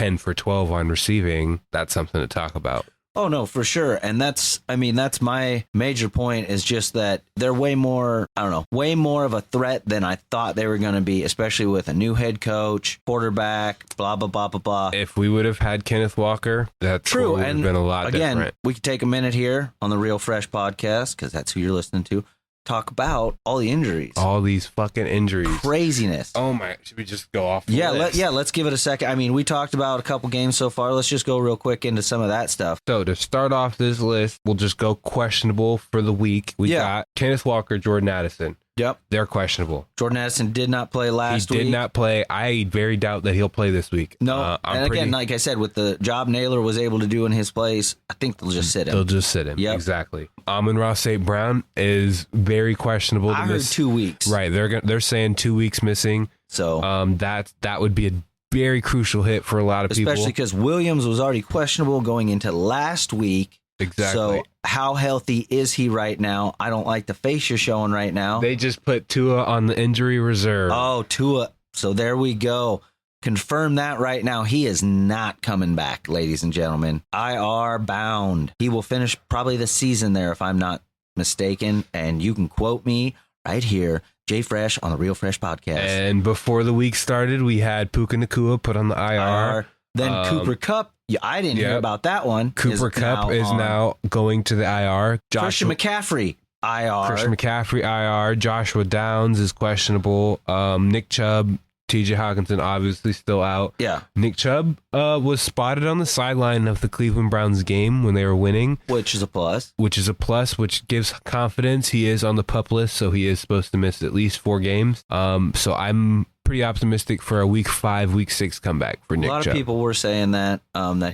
10 for 12 on receiving, that's something to talk about. Oh, no, for sure. And that's my major point is just that they're way more of a threat than I thought they were going to be, especially with a new head coach, quarterback, blah, blah, blah, blah, blah. If we would have had Kenneth Walker, that would have been a lot different. Again, we could take a minute here on the Real Fresh podcast, because that's who you're listening to, talk about all the injuries. All these fucking injuries. Craziness. Oh my, should we just go off the list? Let's give it a second. I mean, we talked about a couple games so far. Let's just go real quick into some of that stuff. So to start off this list, we'll just go questionable for the week. We got Kenneth Walker, Jordan Addison. Yep. They're questionable. Jordan Addison did not play last week. He did not play. I very doubt that he'll play this week. No. Again, like I said, with the job Naylor was able to do in his place, I think they'll just sit him. They'll just sit him. Yep. Exactly. Amon-Ra St. Brown is very questionable. I heard 2 weeks. Right. They're saying 2 weeks missing. So that would be a very crucial hit for a lot of people. Especially because Williams was already questionable going into last week. Exactly. So how healthy is he right now? I don't like the face you're showing right now. They just put Tua on the injury reserve. Oh, Tua. So there we go. Confirm that right now. He is not coming back, ladies and gentlemen. IR bound. He will finish probably the season there if I'm not mistaken. And you can quote me right here, Jay Fresh on the Real Fresh podcast. And before the week started, we had Puka Nacua put on the IR. Then Cooper Kupp. Yeah, I didn't hear about that one. Cooper Kupp is now going to the IR. Christian McCaffrey, IR. Joshua Downs is questionable. Nick Chubb, TJ Hawkinson obviously still out. Yeah. Nick Chubb was spotted on the sideline of the Cleveland Browns game when they were winning. Which is a plus. Which gives confidence. He is on the PUP list, so he is supposed to miss at least 4 games. So I'm pretty optimistic for a week 5, week 6 comeback for Nick Chubb. A lot of people were saying that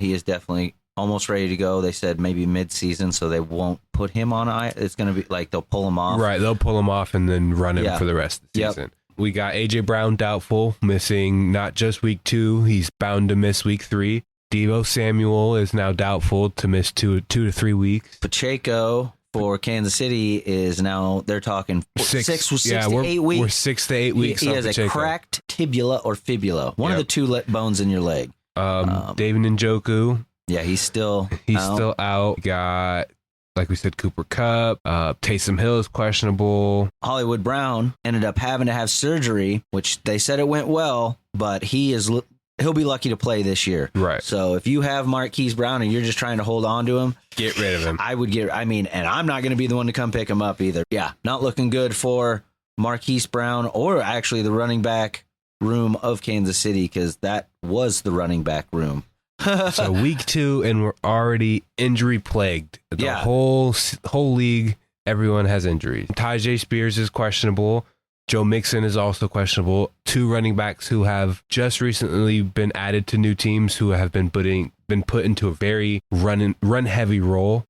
he is definitely almost ready to go. They said maybe mid-season, so they won't put him on. It's going to be like they'll pull him off. Right, they'll pull him off and then run him for the rest of the season. We got A.J. Brown doubtful, missing not just week 2. He's bound to miss week 3. Deebo Samuel is now doubtful to miss 2 to 3 weeks. Pacheco for Kansas City is now, they're talking 6 to 8 weeks. We're 6 to 8 weeks. He has a cracked tibula or fibula, one of the 2 bones in your leg. David Njoku. Yeah, he's still out. We got, like we said, Cooper Kupp. Taysom Hill is questionable. Hollywood Brown ended up having to have surgery, which they said it went well, but he'll be lucky to play this year. Right. So if you have Marquise Brown and you're just trying to hold on to him, get rid of him. And I'm not going to be the one to come pick him up either. Yeah, not looking good for Marquise Brown or actually the running back room of Kansas City, because that was the running back room. So week 2, and we're already injury plagued. The whole league, everyone has injuries. Tyjae Spears is questionable. Joe Mixon is also questionable. 2 running backs who have just recently been added to new teams who have been put into a very run heavy role.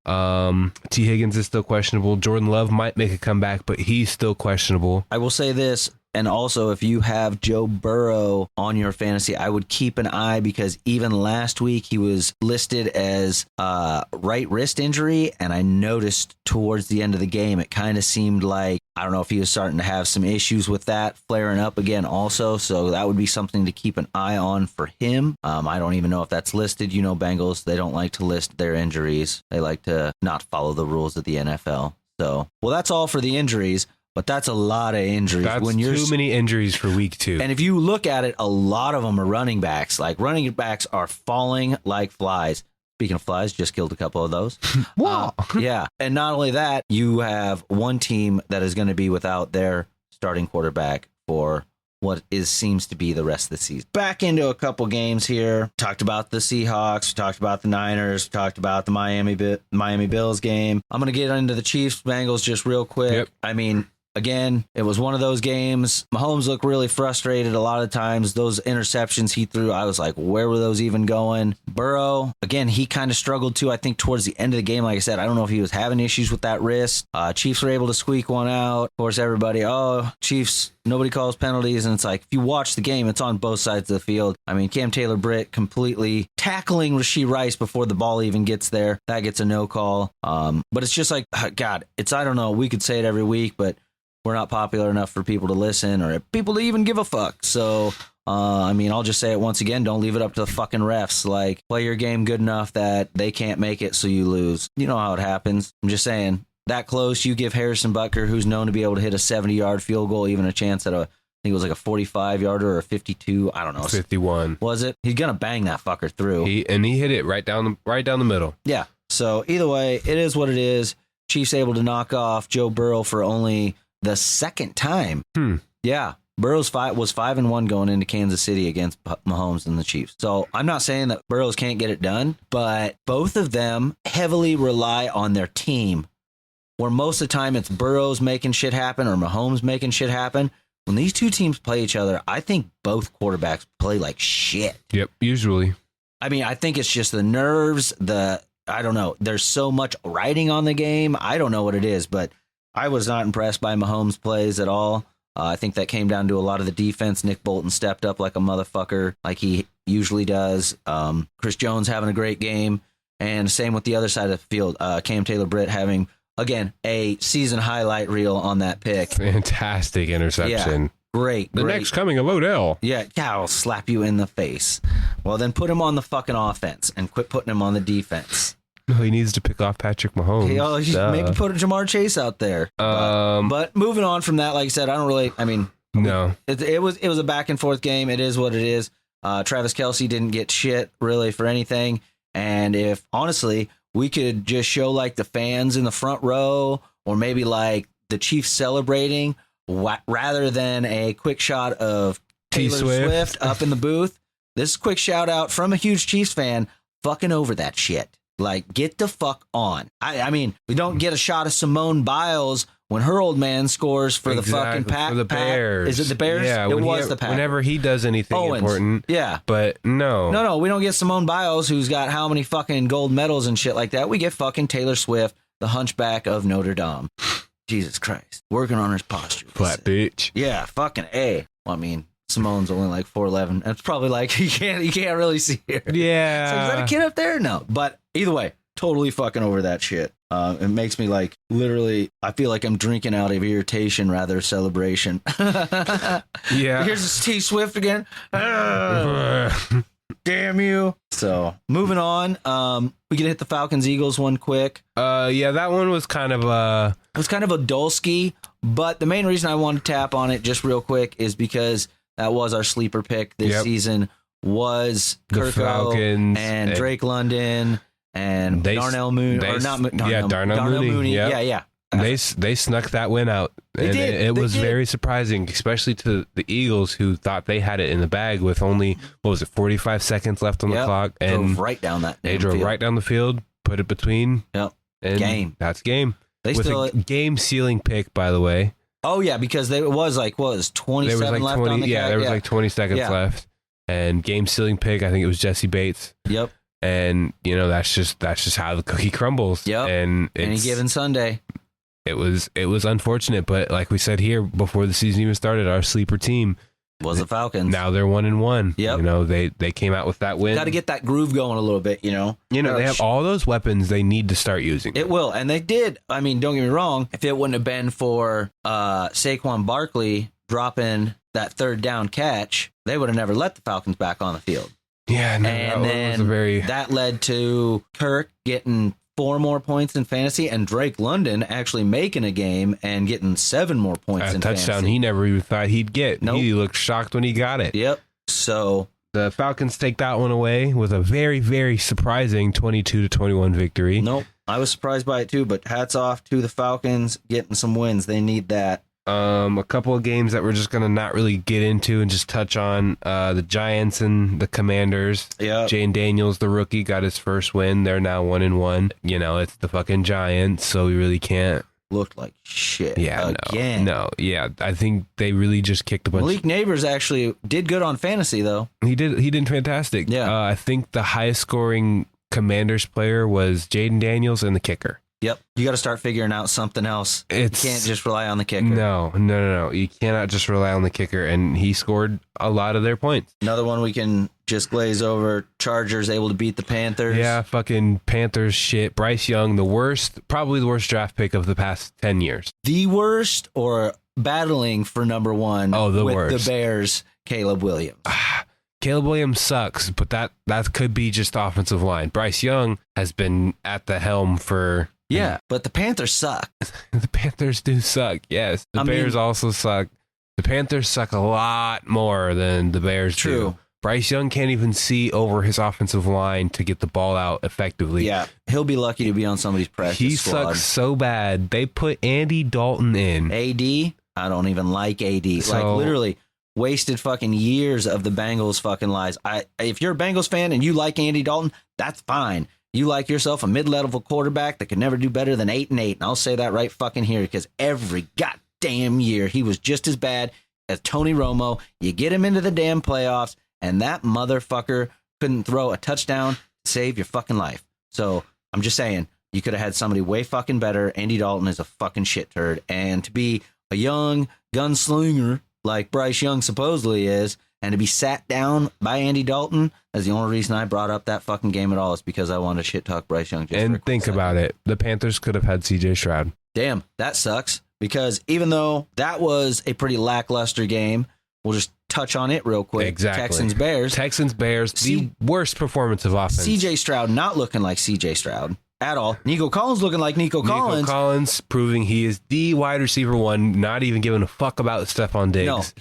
T. Higgins is still questionable. Jordan Love might make a comeback, but he's still questionable. I will say this. And also, if you have Joe Burrow on your fantasy, I would keep an eye, because even last week he was listed as right wrist injury. And I noticed towards the end of the game, it kind of seemed like, I don't know if he was starting to have some issues with that flaring up again also. So that would be something to keep an eye on for him. I don't even know if that's listed. You know, Bengals, they don't like to list their injuries. They like to not follow the rules of the NFL. So, well, that's all for the injuries. But that's a lot of injuries. That's too many injuries for week 2. And if you look at it, a lot of them are running backs. Like, running backs are falling like flies. Speaking of flies, just killed a couple of those. Wow. Yeah. And not only that, you have one team that is going to be without their starting quarterback for what seems to be the rest of the season. Back into a couple games here. Talked about the Seahawks. Talked about the Niners. Talked about the Miami Bills game. I'm going to get into the Chiefs Bengals just real quick. Yep. I mean, again, it was one of those games. Mahomes looked really frustrated a lot of times. Those interceptions he threw, I was like, where were those even going? Burrow, again, he kind of struggled too, I think, towards the end of the game. Like I said, I don't know if he was having issues with that wrist. Chiefs were able to squeak one out. Of course, everybody, Chiefs, nobody calls penalties. And it's like, if you watch the game, it's on both sides of the field. I mean, Cam Taylor-Britt completely tackling Rashee Rice before the ball even gets there. That gets a no call. But it's just like, God, I don't know, we could say it every week, but we're not popular enough for people to listen or people to even give a fuck. So I mean, I'll just say it once again. Don't leave it up to the fucking refs. Like, play your game good enough that they can't make it so you lose. You know how it happens. I'm just saying, that close, you give Harrison Butker, who's known to be able to hit a 70-yard field goal, even a chance at I think it was like a 45-yarder or a 52. I don't know. 51. Was it? He's going to bang that fucker through. He hit it right down the middle. Yeah. So either way, it is what it is. Chiefs able to knock off Joe Burrow for only the second time. Yeah. Burrow's was 5-1 going into Kansas City against Mahomes and the Chiefs. So I'm not saying that Burrows can't get it done, but both of them heavily rely on their team, where most of the time it's Burrows making shit happen or Mahomes making shit happen. When these two teams play each other, I think both quarterbacks play like shit. Yep, usually. I mean, I think it's just the nerves, I don't know. There's so much riding on the game. I don't know what it is, but I was not impressed by Mahomes' plays at all. I think that came down to a lot of the defense. Nick Bolton stepped up like a motherfucker, like he usually does. Chris Jones having a great game, and same with the other side of the field. Cam Taylor-Britt having, again, a season highlight reel on that pick. Fantastic interception. Yeah, great. The next coming of Odell. Yeah, I'll slap you in the face. Well, then put him on the fucking offense and quit putting him on the defense. No, he needs to pick off Patrick Mahomes. Maybe put Jamar Chase out there. But moving on from that, like I said, no. It was a back and forth game. It is what it is. Travis Kelce didn't get shit really for anything. And if honestly, we could just show like the fans in the front row, or maybe like the Chiefs celebrating, rather than a quick shot of Taylor Swift up in the booth. This is a quick shout out from a huge Chiefs fan. Fucking over that shit. Like, get the fuck on. I mean, we don't get a shot of Simone Biles when her old man scores for the fucking Pack. For the Bears. Is it the Bears? Yeah, it was the Pack. Whenever he does anything important. Yeah. But no. No, we don't get Simone Biles, who's got how many fucking gold medals and shit like that. We get fucking Taylor Swift, the hunchback of Notre Dame. Jesus Christ. Working on his posture. Flat bitch. Yeah, fucking A. Well, I mean, Simone's only like 4'11". It's probably like you can't really see her. Yeah. So is that a kid up there? No. But either way, totally fucking over that shit. It makes me like literally, I feel like I'm drinking out of irritation rather than celebration. Yeah. Here's T Swift again. Damn you. So moving on, we can hit the Falcons Eagles one quick. Yeah, that one was kind of it was kind of a Dolsky, but the main reason I wanted to tap on it just real quick is because that was our sleeper pick this season, was the Kirko Falcons and Drake London and Darnell Mooney. Darnell Mooney. Yep. Yeah. They snuck that win out. It was very surprising, especially to the Eagles, who thought they had it in the bag with only, 45 seconds left on the clock. And drove right down that they drove right down the field, put it between. Yep. And game. That's game. With a game-sealing pick, by the way. Oh, yeah, because it was like, what was 27 left on the there was like 20 seconds left. And game-sealing pick, I think it was Jesse Bates. Yep. And, that's just how the cookie crumbles. Yep. And any given Sunday. It was unfortunate, but like we said here before the season even started, our sleeper team was the Falcons. Now they're 1-1. Yep. They came out with that win. Got to get that groove going a little bit, they have all those weapons they need to start using. It will, and they did. I mean, don't get me wrong. If it wouldn't have been for Saquon Barkley dropping that third down catch, they would have never let the Falcons back on the field. Yeah, no, and then that led to Kirk getting 4 more points in fantasy, and Drake London actually making a game and getting 7 more points in touchdown fantasy. He never even thought he'd get. Nope. He looked shocked when he got it. Yep. So the Falcons take that one away with a very, very surprising 22-21 victory. Nope. I was surprised by it too, but hats off to the Falcons getting some wins. They need that. A couple of games that we're just going to not really get into and just touch on. The Giants and the Commanders. Yeah. Jane Daniels, the rookie, got his first win. They're now 1-1. It's the fucking Giants, so we really can't. Looked like shit. Yeah, again. No. I think they really just kicked a bunch. Malik Neighbors actually did good on fantasy, though. He did fantastic. Yeah. I think the highest scoring Commanders player was Jaden Daniels and the kicker. Yep. You got to start figuring out something else. You can't just rely on the kicker. No. You cannot just rely on the kicker. And he scored a lot of their points. Another one we can just glaze over. Chargers able to beat the Panthers. Yeah, fucking Panthers shit. Bryce Young, probably the worst draft pick of the past 10 years. The worst, or battling for number one with worst. The Bears. Caleb Williams. Caleb Williams sucks, but that could be just offensive line. Bryce Young has been at the helm for... Yeah, but the Panthers suck. The Panthers do suck, yes. The Bears also suck. The Panthers suck a lot more than the Bears do. Bryce Young can't even see over his offensive line to get the ball out effectively. Yeah, he'll be lucky to be on somebody's practice squad. He sucks so bad. They put Andy Dalton in. AD? I don't even like AD. Like, literally... wasted fucking years of the Bengals fucking lives. If you're a Bengals fan and you like Andy Dalton, that's fine. You like yourself a mid-level quarterback that could never do better than 8-8. And I'll say that right fucking here because every goddamn year he was just as bad as Tony Romo. You get him into the damn playoffs and that motherfucker couldn't throw a touchdown to save your fucking life. So I'm just saying, you could have had somebody way fucking better. Andy Dalton is a fucking shit turd. And to be a young gunslinger like Bryce Young supposedly is, and to be sat down by Andy Dalton, is the only reason I brought up that fucking game at all, is because I wanted to shit talk Bryce Young. And think about it. The Panthers could have had CJ Stroud. Damn, that sucks, because even though that was a pretty lackluster game, we'll just touch on it real quick. Exactly. Texans-Bears, the worst performance of offense. CJ Stroud not looking like CJ Stroud at all. Nico Collins looking like Nico Collins. Nico Collins proving he is the wide receiver one, not even giving a fuck about Stephon Diggs.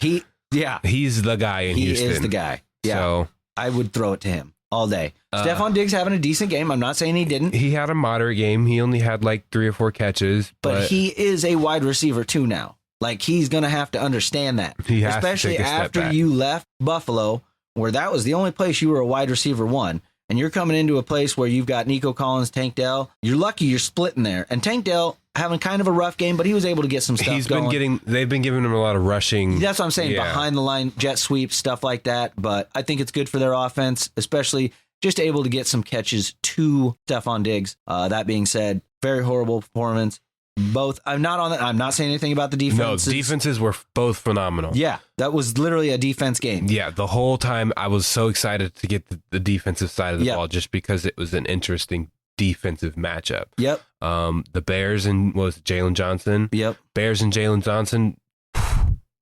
No, he's the guy in Houston. He is the guy. Yeah, so, I would throw it to him all day. Stephon Diggs having a decent game. I'm not saying he didn't. He had a moderate game. He only had like 3 or 4 catches. But he is a wide receiver too now. Like, he's going to have to understand that. He has especially to take a step after back. you left Buffalo, where that was the only place you were a wide receiver one. And you're coming into a place where you've got Nico Collins, Tank Dell. You're lucky you're splitting there. And Tank Dell having kind of a rough game, but he was able to get some stuff going. They've been giving him a lot of rushing. That's what I'm saying, behind the line, jet sweeps, stuff like that. But I think it's good for their offense, especially just able to get some catches to Stephon Diggs. That being said, very horrible performance. Both. I'm not saying anything about the defense. No, defenses were both phenomenal. Yeah, that was literally a defense game. Yeah, the whole time I was so excited to get the defensive side of the ball just because it was an interesting defensive matchup. Yep. The Bears and Jalen Johnson. Yep. Bears and Jalen Johnson.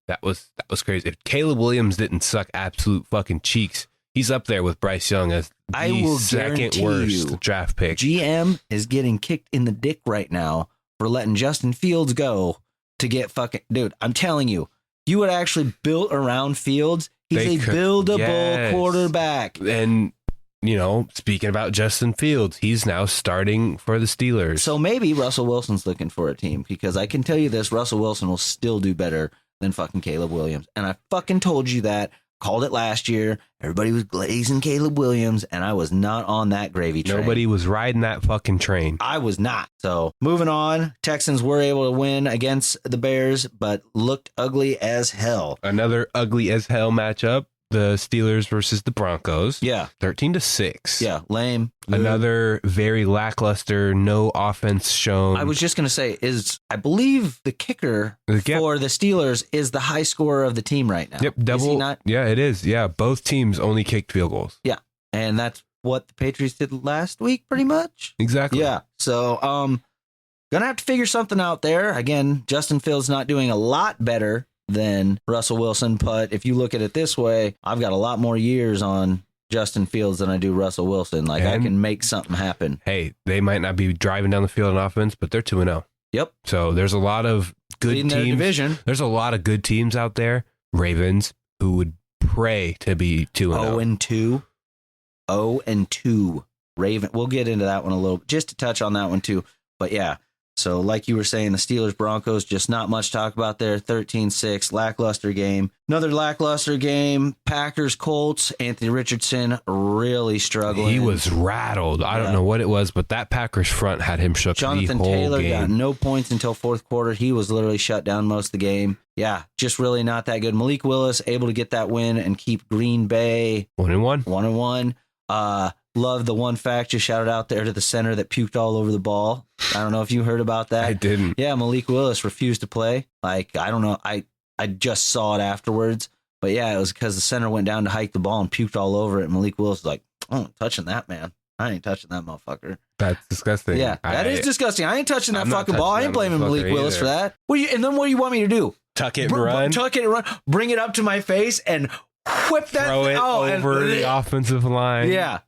That was crazy. If Caleb Williams didn't suck absolute fucking cheeks, he's up there with Bryce Young as the second worst draft pick. GM is getting kicked in the dick right now for letting Justin Fields go to get fucking... Dude, I'm telling you, you would actually build around Fields. He's a buildable quarterback. And, speaking about Justin Fields, he's now starting for the Steelers. So maybe Russell Wilson's looking for a team, because I can tell you this, Russell Wilson will still do better than fucking Caleb Williams. And I fucking told you that. Called it last year. Everybody was glazing Caleb Williams, and I was not on that gravy train. Nobody was riding that fucking train. I was not. So moving on, Texans were able to win against the Bears, but looked ugly as hell. Another ugly as hell matchup. The Steelers versus the Broncos. Yeah. 13-6. Yeah. Lame. Another very lackluster, no offense shown. I was just going to say, I believe the kicker for the Steelers is the high scorer of the team right now. Yep. Double. Is he not? Yeah, it is. Yeah. Both teams only kicked field goals. Yeah. And that's what the Patriots did last week, pretty much. Exactly. Yeah. So, gonna have to figure something out there. Again, Justin Fields not doing a lot better than Russell Wilson, but if you look at it this way, I've got a lot more years on Justin Fields than I do Russell Wilson. Like, I can make something happen. Hey, they might not be driving down the field in offense, but they're 2-0. Yep. So there's a lot of good teams. Their division. There's a lot of good teams out there. Ravens, who would pray to be 2-0. 0-2. Raven. We'll get into that one a little, just to touch on that one too. But yeah. So like you were saying, the Steelers-Broncos, just not much to talk about there. 13-6, lackluster game. Another lackluster game, Packers-Colts. Anthony Richardson really struggling. He was rattled. I don't know what it was, but that Packers front had him shook Jonathan the whole Taylor game. got no points until fourth quarter. He was literally shut down most of the game. Yeah, just really not that good. Malik Willis able to get that win and keep Green Bay 1-1. 1-1. Love the one fact, just shouted out there to the center that puked all over the ball. I don't know if you heard about that. I didn't. Yeah, Malik Willis refused to play. Like, I don't know. I just saw it afterwards. But yeah, it was because the center went down to hike the ball and puked all over it. Malik Willis was like, I ain't touching that, man. I ain't touching that motherfucker. That's disgusting. Yeah, that is disgusting. I ain't touching that fucking ball. I ain't blaming Malik Willis for that. And then what do you want me to do? Tuck it and run. Tuck it and run. Bring it up to my face and whip that throw it over and, the offensive line. Yeah.